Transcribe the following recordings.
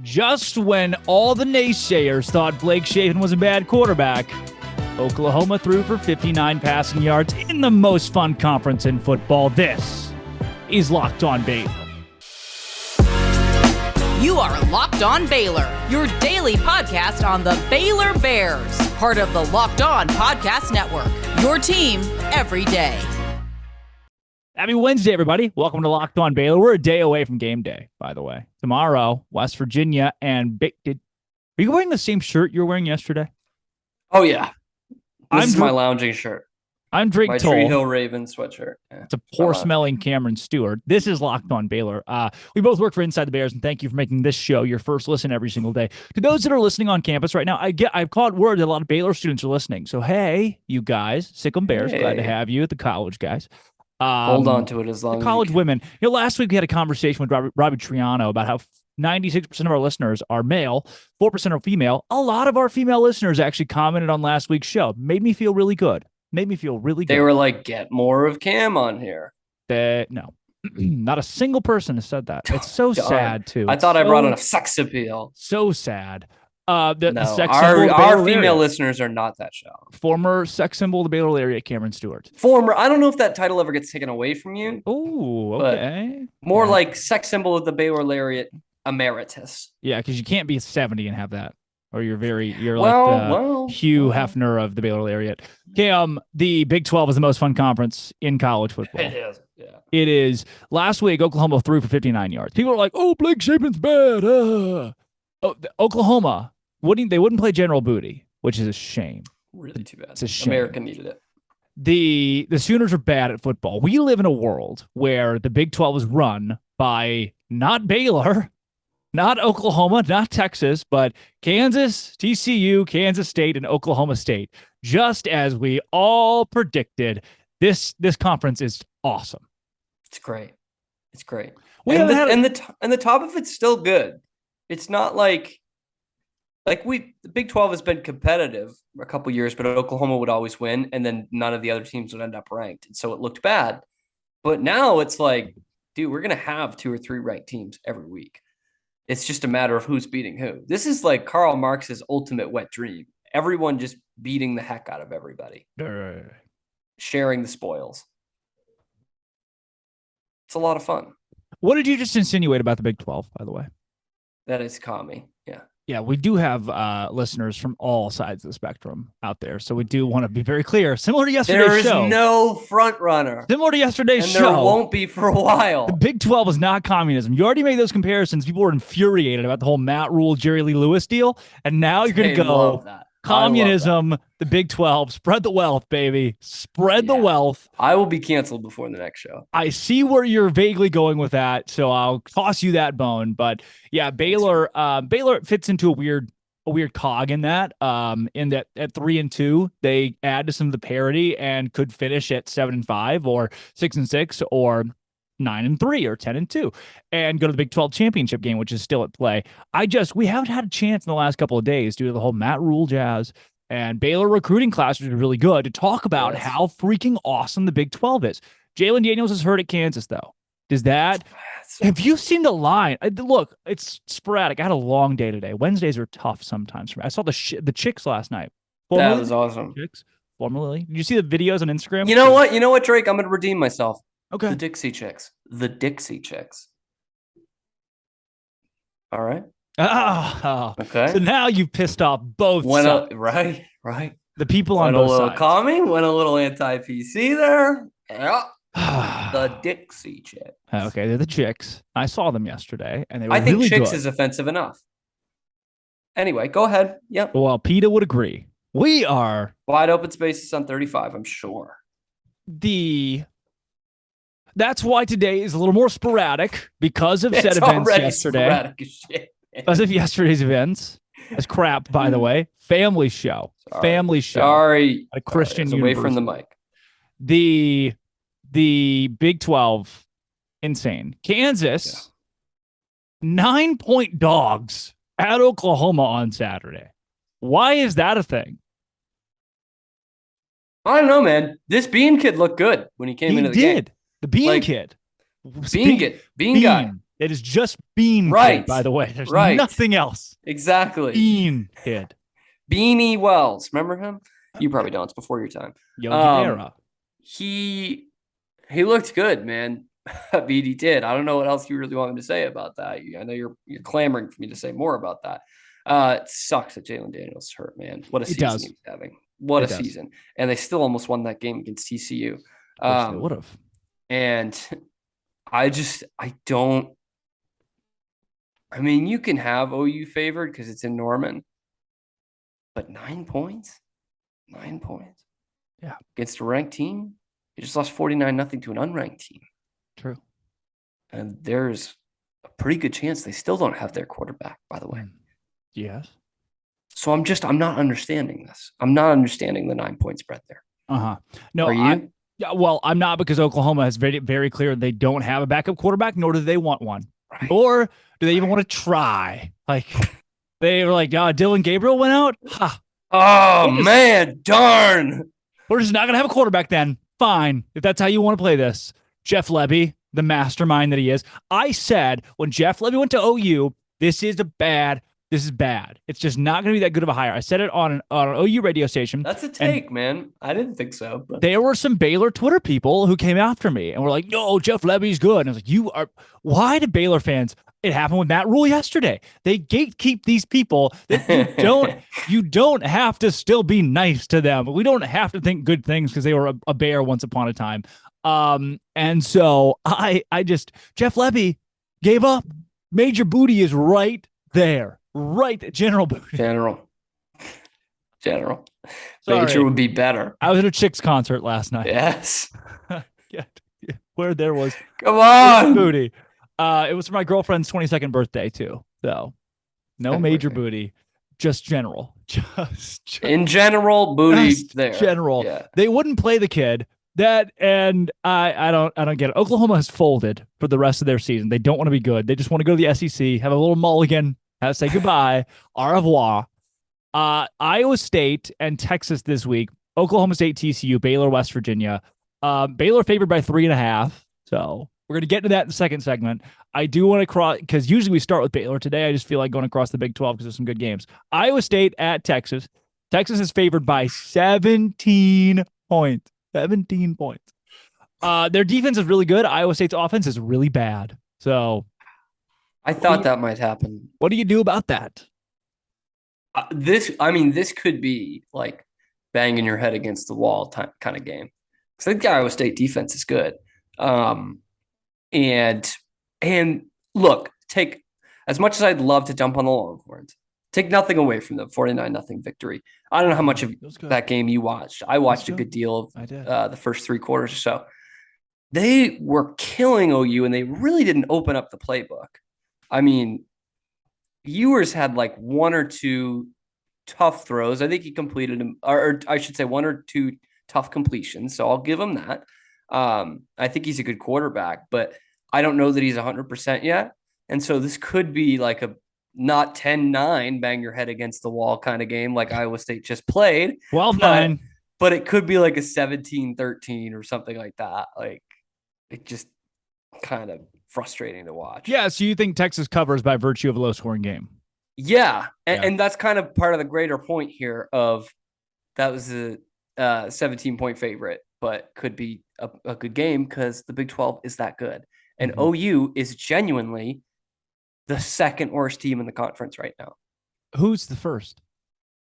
Just when all the naysayers thought Blake Shapen was a bad quarterback, Oklahoma threw for 59 passing yards in the most fun conference in football. This is Locked On Baylor. You are Locked On Baylor, your daily podcast on the Baylor Bears, part of the Locked On Podcast Network, your team every day. Happy Wednesday, everybody. Welcome to Locked On Baylor. We're a day away from game day, by the way. Tomorrow, West Virginia and Baylor. Are you wearing the same shirt you were wearing yesterday? Oh, yeah. This is my lounging shirt. I'm Drake my Toll. Tree Hill Raven sweatshirt. Yeah. It's a poor-smelling Cameron Stewart. This is Locked On Baylor. We both work for Inside the Bears, and thank you for making this show your first listen every single day. To those that are listening on campus right now, I've caught word that a lot of Baylor students are listening. So, hey, you guys, Sick 'em Bears, glad to have you, the college guys. Hold on to it as long as college women. Last week we had a conversation with Robbie Triano about how 96% of our listeners are male, 4% are female. A lot of our female listeners actually commented on last week's show. Made me feel really good. They were like, get more of Cam on here. No, not a single person has said that. It's so sad, too. I thought I brought enough sex appeal. So sad. Our female listeners are not that shallow. Former sex symbol of the Baylor area, Cameron Stewart. I don't know if that title ever gets taken away from you. Oh, okay. More like sex symbol of the Baylor Lariat emeritus. Yeah, because you can't be 70 and have that. Or you're Hugh Hefner of the Baylor Lariat. Cam, the Big 12 is the most fun conference in college football. It is, yeah. It is. Last week, Oklahoma threw for 59 yards. People are like, oh, Blake Shapen's bad. Oklahoma, they wouldn't play General Booty, which is a shame. Really too bad. It's a shame. America needed it. The Sooners are bad at football. We live in a world where the Big 12 is run by not Baylor, not Oklahoma, not Texas, but Kansas, TCU, Kansas State, and Oklahoma State. Just as we all predicted, this conference is awesome. It's great. And the top of it's still good. It's not like the Big 12 has been competitive for a couple years, but Oklahoma would always win, and then none of the other teams would end up ranked. And so it looked bad. But now it's like, dude, we're going to have 2 or 3 ranked teams every week. It's just a matter of who's beating who. This is like Karl Marx's ultimate wet dream. Everyone just beating the heck out of everybody. Sharing the spoils. It's a lot of fun. What did you just insinuate about the Big 12, by the way? That is commie. Yeah. Yeah, we do have listeners from all sides of the spectrum out there. So we do want to be very clear. Similar to yesterday's show. There is no front runner. Similar to yesterday's show. And there won't be for a while. The Big 12 is not communism. You already made those comparisons. People were infuriated about the whole Matt Rule, Jerry Lee Lewis deal. And now you're going to go communism, the Big 12. Spread the wealth, baby. Spread the wealth. I will be canceled before the next show. I see where you're vaguely going with that, so I'll toss you that bone. But yeah, Baylor fits into a weird cog in that. In that at 3-2, they add to some of the parity and could finish at 7-5 or 6-6 or 9-3 or 10-2 and go to the Big 12 championship game, which is still at play. We haven't had a chance in the last couple of days due to the whole Matt Rule jazz and Baylor recruiting class, which is really good, to talk about how freaking awesome the Big 12 is. Jalen Daniels is hurt at Kansas, though. Have you seen the line? Look, it's sporadic. I had a long day today. Wednesdays are tough sometimes for me. I saw the Chicks last night. That was awesome. Chicks, formerly. Did you see the videos on Instagram? You know what, Drake? I'm going to redeem myself. Okay. The Dixie Chicks. All right. Oh, okay. So now you've pissed off both sides. Right. The people on both sides. Went a little commie, went a little anti-PC there. Yeah. The Dixie Chicks. Okay, they're the Chicks. I saw them yesterday, and they were I think really Chicks good. is offensive enough. Anyway, go ahead. Yep. Well, PETA would agree. We are wide open spaces on 35, I'm sure. That's why today is a little more sporadic because of said events yesterday. Because of yesterday's events. That's crap, by the way. Family show. Sorry. A Christian university. Away from the mic. The Big 12, insane. Kansas, 9-point dogs at Oklahoma on Saturday. Why is that a thing? I don't know, man. This Bean kid looked good when he came into the game. The Bean kid. Bean guy. It is just Bean Right. Kid, by the way. There's Right. nothing else. Exactly. Bean Kid. Beanie Wells. Remember him? You probably don't. It's before your time. Yogi Berra. He looked good, man. I mean, he did. I don't know what else you really want me to say about that. I know you're clamoring for me to say more about that. It sucks that Jalen Daniels is hurt, man. What a season he's having. What a season. And they still almost won that game against TCU. They would have. And I don't. I mean, you can have OU favored because it's in Norman, but 9 points? 9 points. Yeah. Against a ranked team? You just lost 49-0 to an unranked team. True. And there's a pretty good chance they still don't have their quarterback, by the way. Yes. So I'm not understanding this. I'm not understanding the 9 point spread there. No, are you? I'm not, because Oklahoma is very, very clear they don't have a backup quarterback, nor do they want one. Right. Or do they even want to try? Like, they were like, Dylan Gabriel went out? Ha. Oh, man, darn. We're just not going to have a quarterback then. Fine. If that's how you want to play this. Jeff Lebby, the mastermind that he is. I said when Jeff Lebby went to OU, this is bad. It's just not going to be that good of a hire. I said it on an OU radio station. That's a take, man. I didn't think so. But there were some Baylor Twitter people who came after me and were like, no, Jeff Lebby's good. And I was like, why do Baylor fans? It happened with Matt Rule yesterday. They gatekeep these people that you don't have to still be nice to them. We don't have to think good things because they were a Bear once upon a time. And so Jeff Lebby gave up. Major Booty is right there. Right. General Booty. General. Sorry. Major would be better. I was at a Chicks concert last night. Yes. Yeah. Where there was. Come on. Booty. It was for my girlfriend's 22nd birthday too. So no Major Booty, just general. Just in general, Booty there. General. Yeah. They wouldn't play the kid. And I don't get it. Oklahoma has folded for the rest of their season. They don't want to be good. They just want to go to the SEC, have a little mulligan, say goodbye, au revoir. Iowa State and Texas this week. Oklahoma State, TCU, Baylor, West Virginia. Baylor favored by 3.5. So we're going to get into that in the second segment. I do want to cross, because usually we start with Baylor. Today, I just feel like going across the Big 12 because there's some good games. Iowa State at Texas. Texas is favored by 17 points. 17 points. Their defense is really good. Iowa State's offense is really bad. So I thought that might happen. What do you do about that? This could be like banging your head against the wall kind of game. Because I think the Iowa State defense is good. And look, take as much as I'd love to jump on the Longhorns, take nothing away from the 49-0 victory. I don't know how much of that game you watched. I watched a good deal of the first 3 quarters or so. They were killing OU, and they really didn't open up the playbook. I mean, Ewers had like 1 or 2 tough throws. I think he completed them, or I should say 1 or 2 tough completions. So I'll give him that. I think he's a good quarterback, but I don't know that he's 100% yet. And so this could be like a not 10-9 bang your head against the wall kind of game like Iowa State just played. 12-9. But it could be like a 17-13 or something like that. Like, it just kind of frustrating to watch. Yeah, so you think Texas covers by virtue of a low-scoring game? Yeah, and that's kind of part of the greater point here of that was a 17-point favorite, but could be a good game because the Big 12 is that good. And OU is genuinely the second worst team in the conference right now. Who's the first?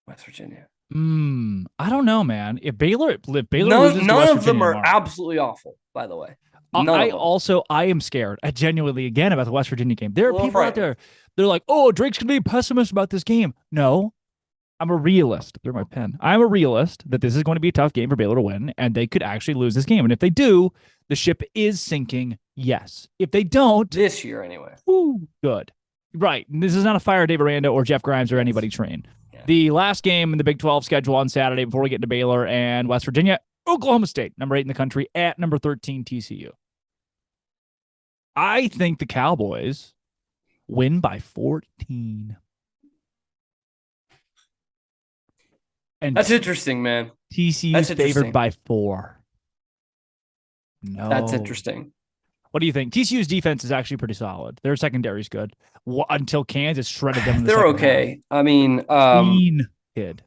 West Virginia. I don't know, man. If Baylor none of them are absolutely awful, by the way. I am scared. Genuinely, again, about the West Virginia game. There are people out there. They're like, "Oh, Drake's gonna be a pessimist about this game." No, I'm a realist. Through my pen. I'm a realist that this is going to be a tough game for Baylor to win, and they could actually lose this game. And if they do, the ship is sinking. Yes. If they don't, this year anyway. Good. Right. This is not a fire Dave Aranda or Jeff Grimes or anybody train. Yeah. The last game in the Big 12 schedule on Saturday before we get to Baylor and West Virginia, Oklahoma State, number 8 in the country, at number 13 TCU. I think the Cowboys win by 14. And that's interesting, man. TCU is favored by 4. No. That's interesting. What do you think? TCU's defense is actually pretty solid. Their secondary's good. Until Kansas shredded them in the They're second okay. half. I mean, Clean kid.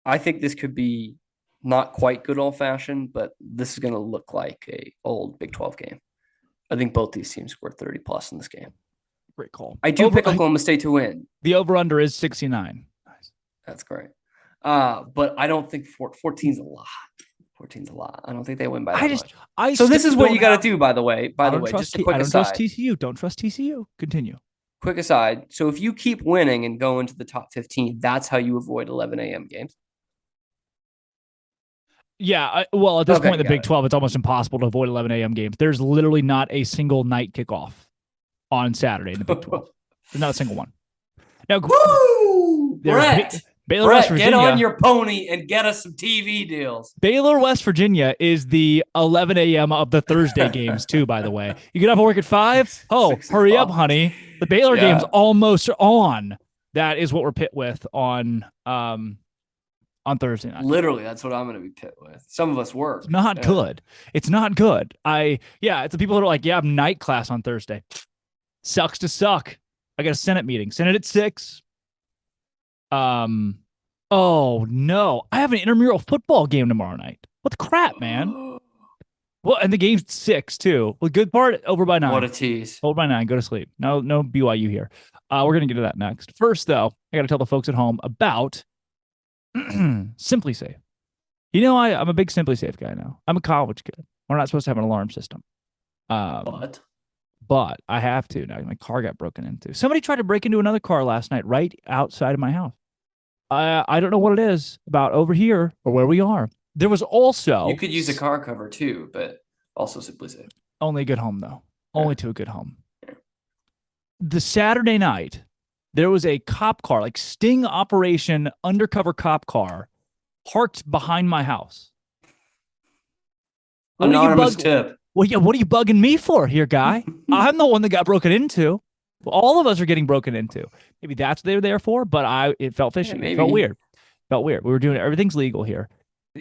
I think this could be not quite good old-fashioned, but this is going to look like a old Big 12 game. I think both these teams scored 30-plus in this game. Great call. I do pick Oklahoma State to win. The over-under is 69. Nice. That's great. But I don't think 14's a lot. 14's a lot. I don't think they win by that much. So this is what you got to do, by the way. Just a quick aside. I don't trust TCU. Don't trust TCU. Continue. Quick aside. So if you keep winning and go into the top 15, that's how you avoid 11 a.m. games. Yeah. Well, at this point in the Big 12, it's almost impossible to avoid 11 a.m. games. There's literally not a single night kickoff on Saturday in the Big 12. There's not a single one. Now, woo! Brett, West Virginia. Get on your pony and get us some TV deals. Baylor, West Virginia is the 11 a.m. of the Thursday games, too, by the way. You get up and work at 5? Oh, hurry up, honey. The Baylor game's almost on. That is what we're pit with on Thursday night. Literally, that's what I'm going to be pit with. Some of us work. It's not good. It's not good. It's the people that are like, I'm night class on Thursday. Sucks to suck. I got a Senate meeting. Senate at 6. Oh no, I have an intramural football game tomorrow night. What the crap, man? Well, and the game's 6 too. Well, good part, over by 9. What a tease. Over by 9. Go to sleep. No BYU here. We're gonna get to that next. First, though, I got to tell the folks at home about SimpliSafe. You know, I'm a big SimpliSafe guy now. I'm a college kid. We're not supposed to have an alarm system. But I have to now. My car got broken into. Somebody tried to break into another car last night right outside of my house. I don't know what it is about over here or where we are. There was also... You could use a car cover too, but also SimpliSafe. Only a good home, though. Only to a good home. The Saturday night, there was a cop car, like sting operation undercover cop car, parked behind my house. Anonymous tip. Well, yeah, what are you bugging me for here, guy? I'm the one that got broken into. Well, all of us are getting broken into. Maybe that's what they were there for, but it felt fishy. It felt weird. We were doing everything's legal here.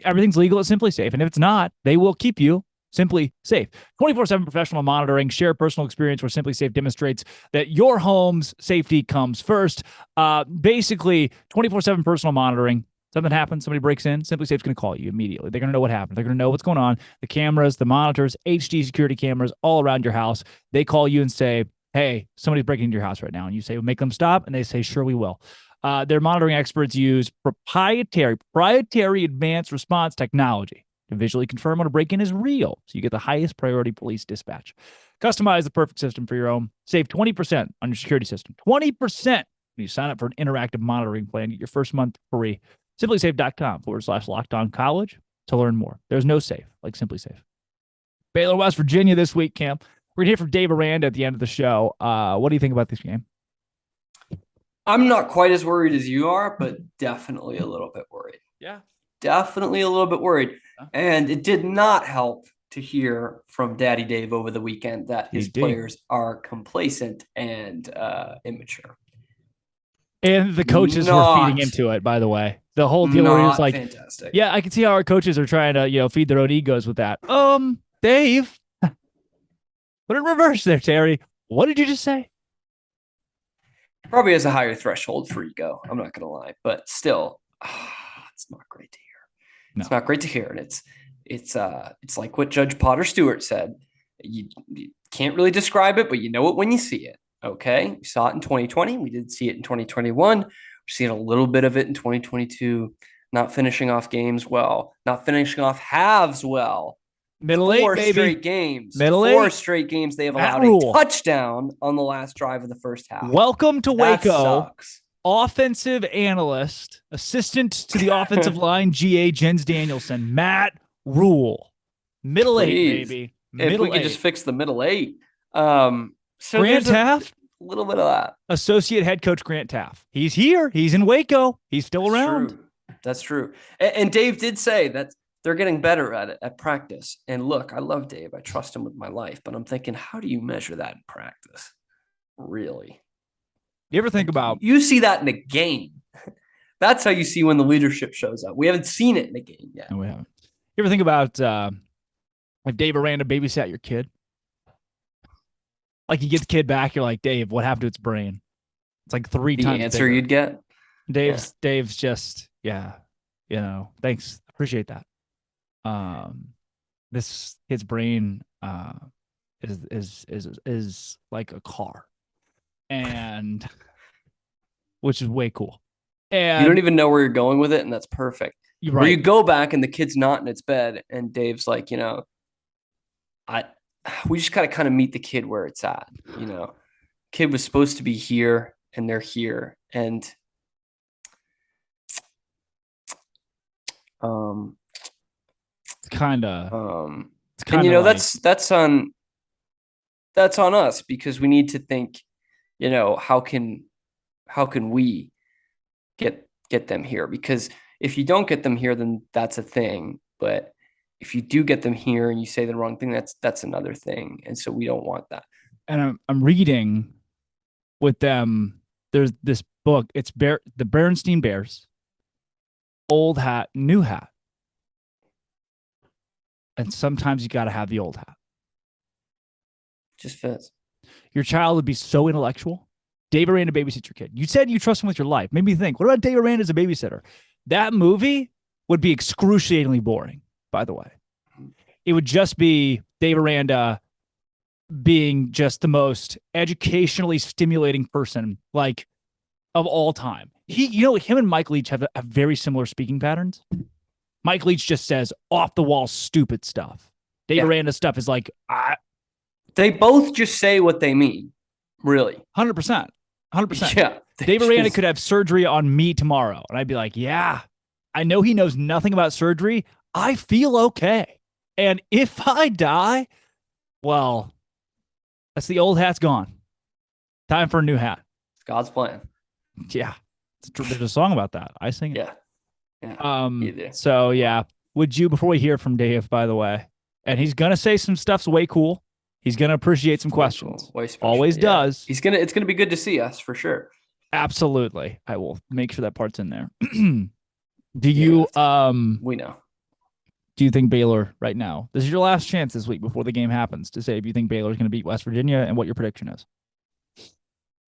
Everything's legal at SimpliSafe, and if it's not, they will keep you SimpliSafe. 24/7 professional monitoring, share personal experience where SimpliSafe demonstrates that your home's safety comes first. Basically, 24/7 personal monitoring. Something happens, somebody breaks in, SimpliSafe's going to call you immediately. They're going to know what happened. They're going to know what's going on. The cameras, the monitors, HD security cameras all around your house. They call you and say, hey, somebody's breaking into your house right now. And you say, well, make them stop. And they say, sure, we will. Their monitoring experts use proprietary advanced response technology to visually confirm when a break-in is real. So you get the highest priority police dispatch. Customize the perfect system for your own. Save 20% on your security system. 20% when you sign up for an interactive monitoring plan. Get your first month free. SimpliSafe.com/LockedOnCollege to learn more. There's no safe like SimpliSafe. Baylor, West Virginia this week, Camp. We're going to hear from Dave Aranda at the end of the show. What do you think about this game? I'm not quite as worried as you are, but definitely a little bit worried. Yeah. Definitely a little bit worried. Yeah. And it did not help to hear from Daddy Dave over the weekend that his players are complacent and immature. And the coaches were feeding into it, by the way. The whole deal where he was like, fantastic. Yeah, I can see how our coaches are trying to, feed their own egos with that. Dave, put it in reverse there, Terry. What did you just say? Probably has a higher threshold for ego. I'm not going to lie, but still, it's not great to hear. No. It's not great to hear. And it's like what Judge Potter Stewart said. You can't really describe it, but you know it when you see it. Okay. We saw it in 2020. We did see it in 2021. We're seeing a little bit of it in 2022. Not finishing off games well. Not finishing off halves well. Middle eight, baby. 4 straight games. Middle 4 eight. straight games. They have allowed a touchdown on the last drive of the first half. Welcome to Waco. Sucks. Offensive analyst, assistant to the offensive line, GA Jens Danielson, Matt Rule. Middle eight, baby. If we could just fix the middle eight. So Grant Taft? A little bit of that. Associate head coach Grant Taft. He's here. He's in Waco. He's still around. That's true. And Dave did say that they're getting better at it at practice. And look, I love Dave. I trust him with my life. But I'm thinking, how do you measure that in practice? Really? You ever think about... You see that in a game. That's how you see when the leadership shows up. We haven't seen it in a game yet. No, we haven't. You ever think about if Dave Aranda babysat your kid, like you get the kid back, you're like, Dave, what happened to its brain? It's like 3 times The answer bigger. you'd get. Dave's just, thanks. Appreciate that. This kid's brain is like a car, and which is way cool. And you don't even know where you're going with it, and that's perfect. You're Where right. you go back and the kid's not in its bed, and Dave's like, we just gotta kind of meet the kid where it's at. Kid was supposed to be here, and they're here, and it's kind of that's on us, because we need to think, how can we get them here? Because if you don't get them here, then that's a thing. But if you do get them here and you say the wrong thing, that's another thing. And so we don't want that. And I'm reading with them. There's this book. It's the Berenstain Bears. Old hat, new hat. And sometimes you got to have the old hat. Just fits. Your child would be so intellectual. Dave Aranda babysits your kid. You said you trust him with your life. Made me think, what about Dave Aranda as a babysitter? That movie would be excruciatingly boring, by the way. It would just be Dave Aranda being just the most educationally stimulating person, like, of all time. Him and Mike Leach have very similar speaking patterns. Mike Leach just says off-the-wall stupid stuff. Dave Aranda stuff is like... They both just say what they mean, really. 100%. 100%. Yeah. Dave Aranda could have surgery on me tomorrow, and I'd be like, yeah, I know he knows nothing about surgery. I feel okay. And if I die, well, that's the old hat's gone. Time for a new hat. It's God's plan. Yeah. There's a song about that. I sing it. Yeah. So, yeah. Would you, before we hear from Dave, by the way, and he's going to say some stuff's way cool. He's going to appreciate some questions. Way special. Always does. It's going to be good to see us for sure. Absolutely. I will make sure that part's in there. Do you we know. Do you think Baylor right now? This is your last chance this week before the game happens to say if you think Baylor is going to beat West Virginia and what your prediction is.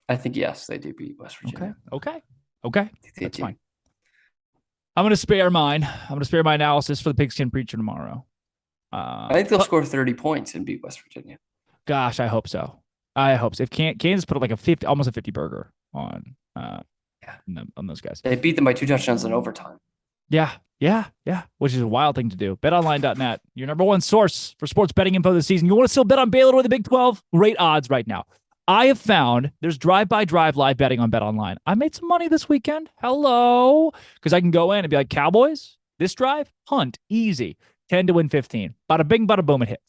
I think yes, they do beat West Virginia. Okay. That's fine. I'm going to spare mine. I'm going to spare my analysis for the Pigskin Preacher tomorrow. I think they'll score 30 points and beat West Virginia. Gosh, I hope so. If Kansas put up like almost a 50 burger on those guys. They beat them by 2 touchdowns in overtime. Yeah. Which is a wild thing to do. BetOnline.net, your number one source for sports betting info this season. You want to still bet on Baylor or the Big 12? Great odds right now. I have found there's drive-by-drive live betting on BetOnline. I made some money this weekend. Hello. Because I can go in and be like, Cowboys, this drive, hunt, easy. 10 to win 15. Bada bing, bada boom, it hits.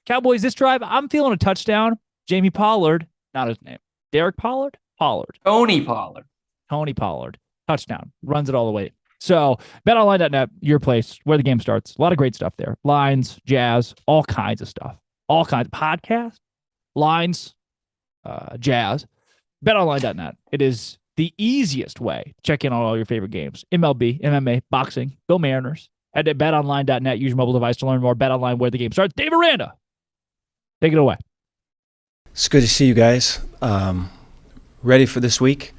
Cowboys, this drive, I'm feeling a touchdown. Jamie Pollard, not his name. Derek Pollard? Tony Pollard. Touchdown. Runs it all the way. So, betonline.net, your place where the game starts. A lot of great stuff there. Lines, jazz, all kinds of stuff. All kinds of podcasts, lines, jazz. BetOnline.net. It is the easiest way to check in on all your favorite games. MLB, MMA, boxing, go Mariners. Head to betonline.net. Use your mobile device to learn more. BetOnline, where the game starts. Dave Aranda, take it away. It's good to see you guys. Ready for this week.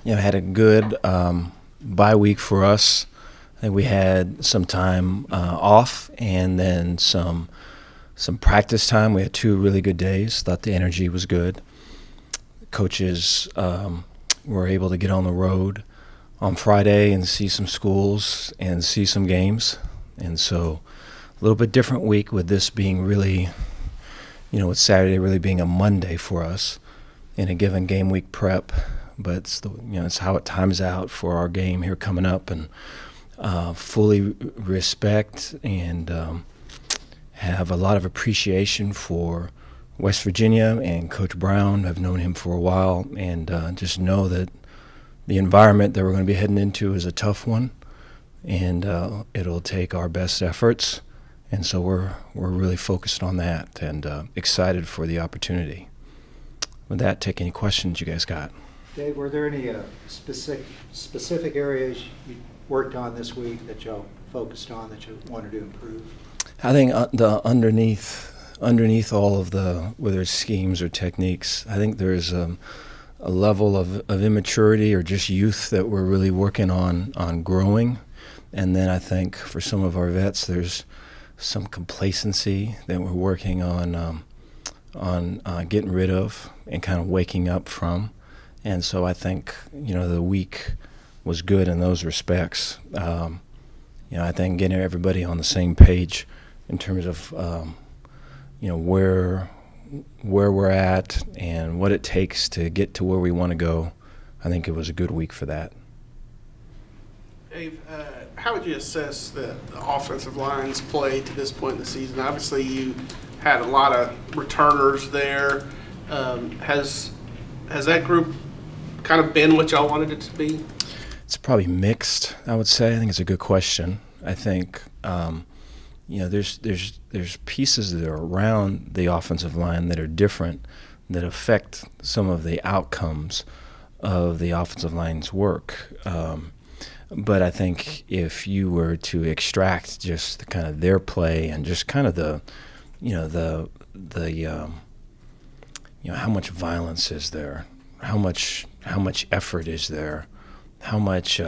Had a good bye week for us. I think we had some time off and then some practice time. We had 2 really good days. Thought the energy was good. Coaches were able to get on the road on Friday and see some schools and see some games. And so a little bit different week with this being really, with Saturday really being a Monday for us in a given game week prep. But it's how it times out for our game here coming up, and fully respect and have a lot of appreciation for West Virginia and Coach Brown. I've known him for a while, and just know that the environment that we're going to be heading into is a tough one, and it'll take our best efforts. And so we're really focused on that and excited for the opportunity. With that, take any questions you guys got. Dave, were there any specific areas you worked on this week that y'all focused on that you wanted to improve? I think the underneath all of the, whether it's schemes or techniques, I think there's a level of immaturity or just youth that we're really working on growing. And then I think for some of our vets, there's some complacency that we're working on getting rid of and kind of waking up from. And so I think, the week was good in those respects. I think getting everybody on the same page in terms of, where we're at and what it takes to get to where we want to go. I think it was a good week for that. Dave, how would you assess the offensive line's play to this point in the season? Obviously, you had a lot of returners there. Has that group kind of been what y'all wanted it to be? It's probably mixed, I would say. I think it's a good question. I think there's pieces that are around the offensive line that are different, that affect some of the outcomes of the offensive line's work. But I think if you were to extract just kind of their play and just kind of the how much violence is there, how much effort is there, how much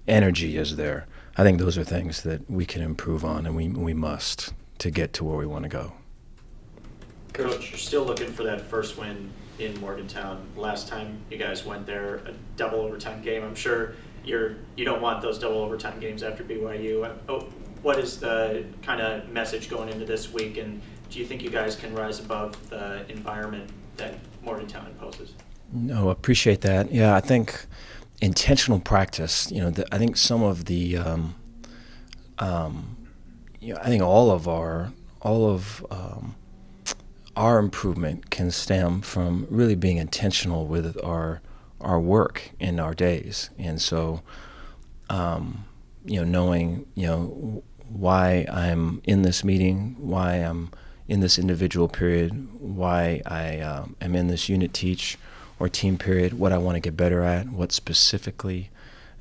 energy is there, I think those are things that we can improve on, and we must, to get to where we want to go. Coach, you're still looking for that first win in Morgantown. Last time you guys went there, a double overtime game. I'm sure you don't want those double overtime games after BYU. What is the kind of message going into this week, and do you think you guys can rise above the environment that Morgantown imposes? No, appreciate that. Yeah, I think intentional practice. I think some of the, I think all of our improvement can stem from really being intentional with our work in our days, and so, knowing why I'm in this meeting, why I'm in this individual period, why I am in this unit teach or team period, what I want to get better at, what specifically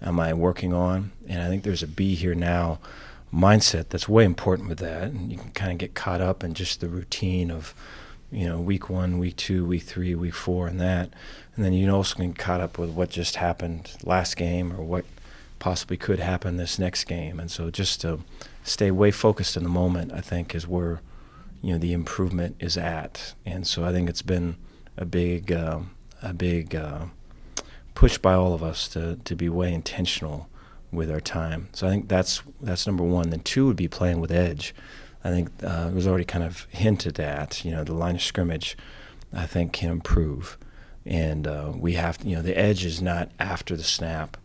am I working on. And I think there's a be here now mindset that's way important with that. And you can kind of get caught up in just the routine of, week 1, week 2, week 3, week 4, and that. And then you also can get caught up with what just happened last game or what possibly could happen this next game. And so just to stay way focused in the moment, I think, is where, the improvement is at. And so I think it's been a big push by all of us to be way intentional with our time. So I think that's number one. Then 2 would be playing with edge. I think it was already kind of hinted at. The line of scrimmage, I think, can improve, and we have to. The edge is not after the snap,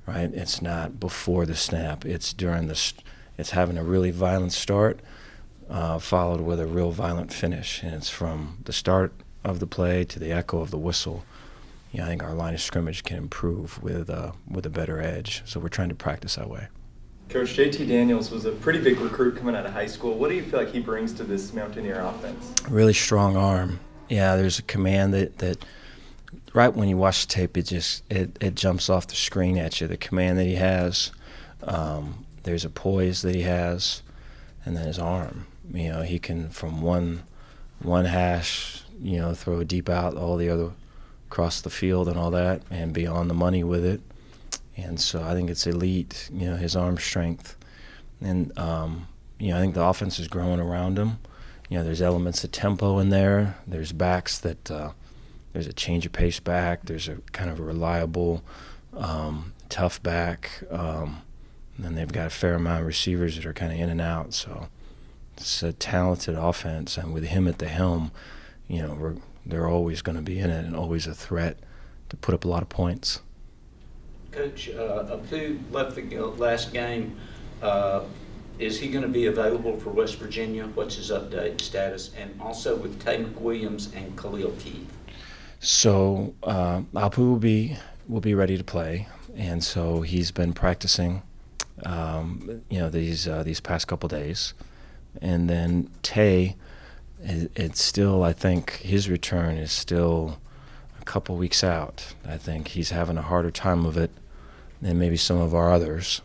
right? It's not before the snap. It's during it's having a really violent start, followed with a real violent finish, and it's from the start of the play to the echo of the whistle. I think our line of scrimmage can improve with a better edge. So we're trying to practice that way. Coach, JT Daniels was a pretty big recruit coming out of high school. What do you feel like he brings to this Mountaineer offense? Really strong arm. Yeah, there's a command that right when you watch the tape, it jumps off the screen at you. The command that he has, there's a poise that he has, and then his arm. He can from one hash, throw a deep out, all the other across the field and all that, and be on the money with it. And so I think it's elite, his arm strength. And, I think the offense is growing around him. There's elements of tempo in there. There's backs that there's a change of pace back. There's a kind of a reliable, tough back. And then they've got a fair amount of receivers that are kind of in and out. So it's a talented offense. And with him at the helm, they're always going to be in it and always a threat to put up a lot of points. Coach, Apu left the last game. Is he going to be available for West Virginia? What's his update status? And also with Tay McWilliams and Khalil Keith. So Apu will be ready to play, and so he's been practicing, these past couple days, and then Tay. It's still, I think, his return is still a couple weeks out. I think he's having a harder time of it than maybe some of our others.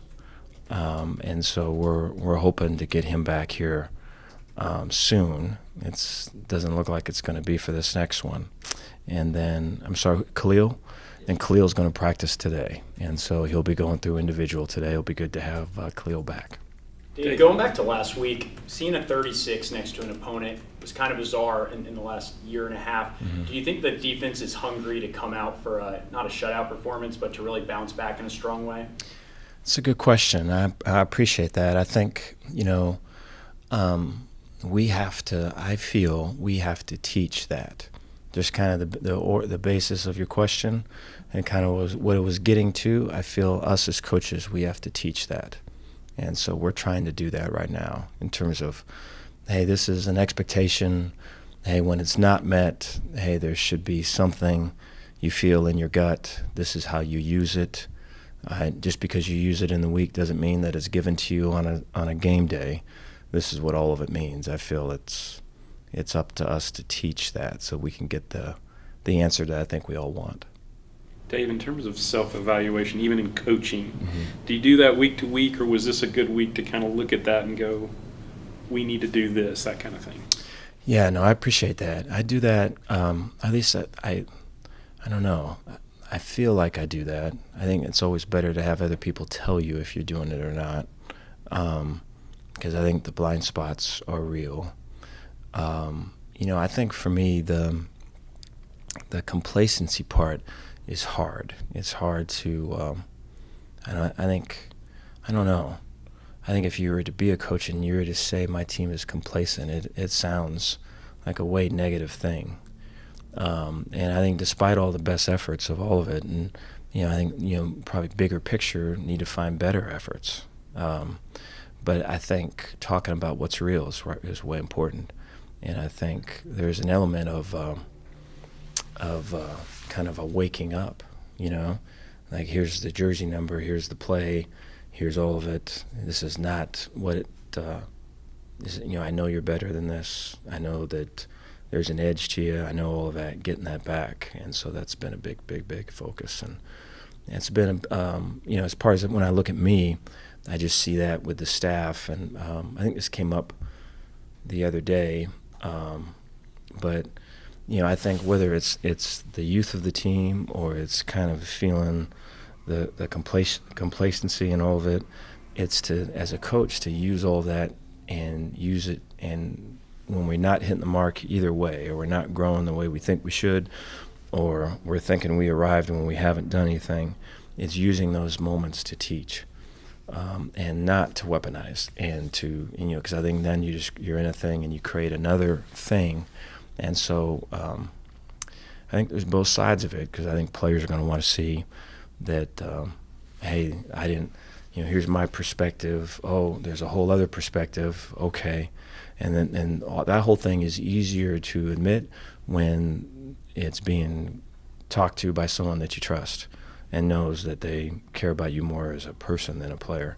And so we're hoping to get him back here soon. It doesn't look like it's going to be for this next one. And then, Khalil? And Khalil's going to practice today. And so he'll be going through individual today. It'll be good to have Khalil back. Dave, going back to last week, seeing a 36 next to an opponent was kind of bizarre in the last year and a half. Mm-hmm. Do you think the defense is hungry to come out for not a shutout performance, but to really bounce back in a strong way? It's a good question. I appreciate that. I think, I feel we have to teach that. Just kind of the basis of your question and kind of what it was getting to. I feel us as coaches, we have to teach that. And so we're trying to do that right now in terms of, hey, this is an expectation. Hey, when it's not met, hey, there should be something you feel in your gut. This is how you use it. Just because you use it in the week doesn't mean that it's given to you on a game day. This is what all of it means. I feel it's up to us to teach that so we can get the answer that I think we all want. Dave, in terms of self-evaluation, even in coaching, do you do that week to week, or was this a good week to kind of look at that and go, we need to do this, that kind of thing? Yeah, no, I appreciate that. I do that, at least I don't know. I feel like I do that. I think it's always better to have other people tell you if you're doing it or not, because I think the blind spots are real. I think for me, the complacency part is hard. It's hard to, I don't know. I think if you were to be a coach and you were to say my team is complacent, it sounds like a way negative thing. And I think despite all the best efforts of all of it, and, I think, probably bigger picture, need to find better efforts. But I think talking about what's real is way important. And I think there's an element of kind of a waking up, like here's the jersey number, here's the play, here's all of it. This is not what it is. I know you're better than this. I know that there's an edge to you. I know all of that, getting that back. And so that's been a big focus. And it's been, as far as when I look at me, I just see that with the staff. And I think this came up the other day. But I think whether it's the youth of the team or it's kind of feeling the complacency and all of it, it's to, as a coach, to use all that and use it. And when we're not hitting the mark either way, or we're not growing the way we think we should, or we're thinking we arrived when we haven't done anything, it's using those moments to teach. And not to weaponize, and to, because I think then you're in a thing and you create another thing. And so I think there's both sides of it, because I think players are going to want to see that, hey, I didn't, here's my perspective. Oh, there's a whole other perspective. Okay. And that whole thing is easier to admit when it's being talked to by someone that you trust and knows that they care about you more as a person than a player.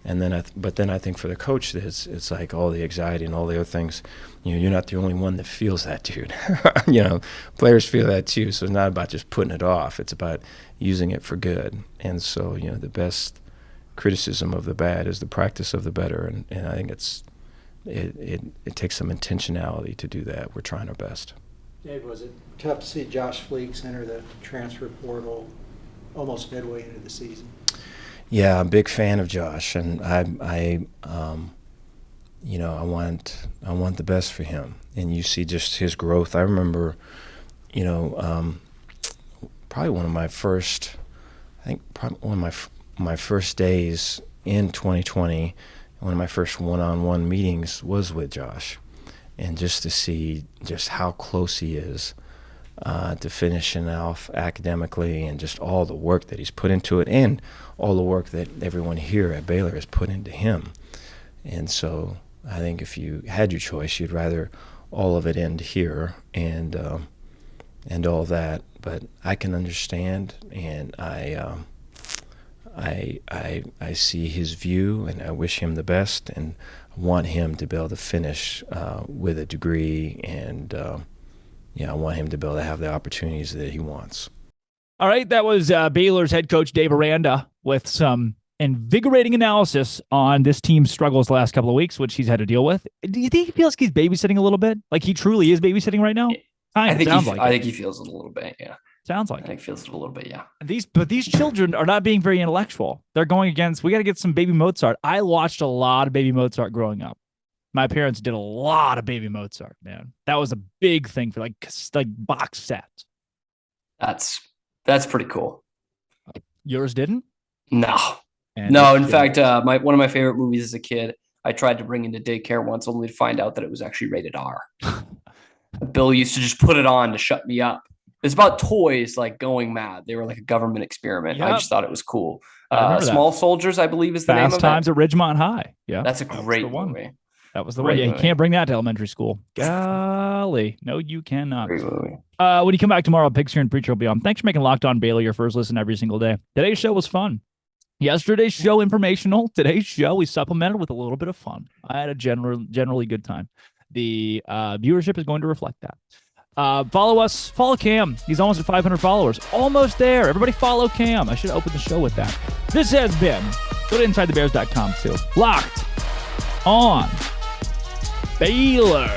And then, but then I think for the coach, it's like all the anxiety and all the other things. You're not the only one that feels that, dude. Players feel that too. So it's not about just putting it off. It's about using it for good. And so, the best criticism of the bad is the practice of the better. And I think it takes some intentionality to do that. We're trying our best. Dave, was it tough to see Josh Fleeks enter the transfer portal almost midway into the season? Yeah, I'm a big fan of Josh, and I want the best for him. And you see just his growth. I remember, probably one of my first days in 2020, one of my first one-on-one meetings was with Josh, and just to see just how close he is to finishing off academically, and just all the work that he's put into it, and all the work that everyone here at Baylor has put into him. And so I think if you had your choice, you'd rather all of it end here and all that. But I can understand, and I see his view, and I wish him the best, and want him to be able to finish with a degree, and I want him to be able to have the opportunities that he wants. All right, that was Baylor's head coach Dave Aranda with some invigorating analysis on this team's struggles the last couple of weeks, which he's had to deal with. Do you think he feels like he's babysitting a little bit? Like he truly is babysitting right now? I think he feels it a little bit, yeah. Sounds like I think he feels it a little bit, yeah. But these children are not being very intellectual. They're going against, we got to get some Baby Mozart. I watched a lot of Baby Mozart growing up. My parents did a lot of Baby Mozart, man. That was a big thing for like box sets. That's pretty cool. Yours didn't? No. In fact, one of my favorite movies as a kid, I tried to bring into daycare once only to find out that it was actually rated R. Bill used to just put it on to shut me up. It's about toys like going mad. They were like a government experiment. Yep. I just thought it was cool. Small Soldiers, I believe, is the name of it. Fast Times at Ridgemont High. Yeah, that's a great movie. That was the one. Yeah, you can't bring that to elementary school. Golly. No, you cannot. When you come back tomorrow, Pigs here and Preacher will be on. Thanks for making Locked On Baylor your first listen every single day. Today's show was fun. Yesterday's show informational. Today's show we supplemented with a little bit of fun. I had a generally good time. The viewership is going to reflect that. Follow us. Follow Cam. He's almost at 500 followers. Almost there. Everybody follow Cam. I should open the show with that. This has been, go to InsideTheBears.com too. Locked On Baylor.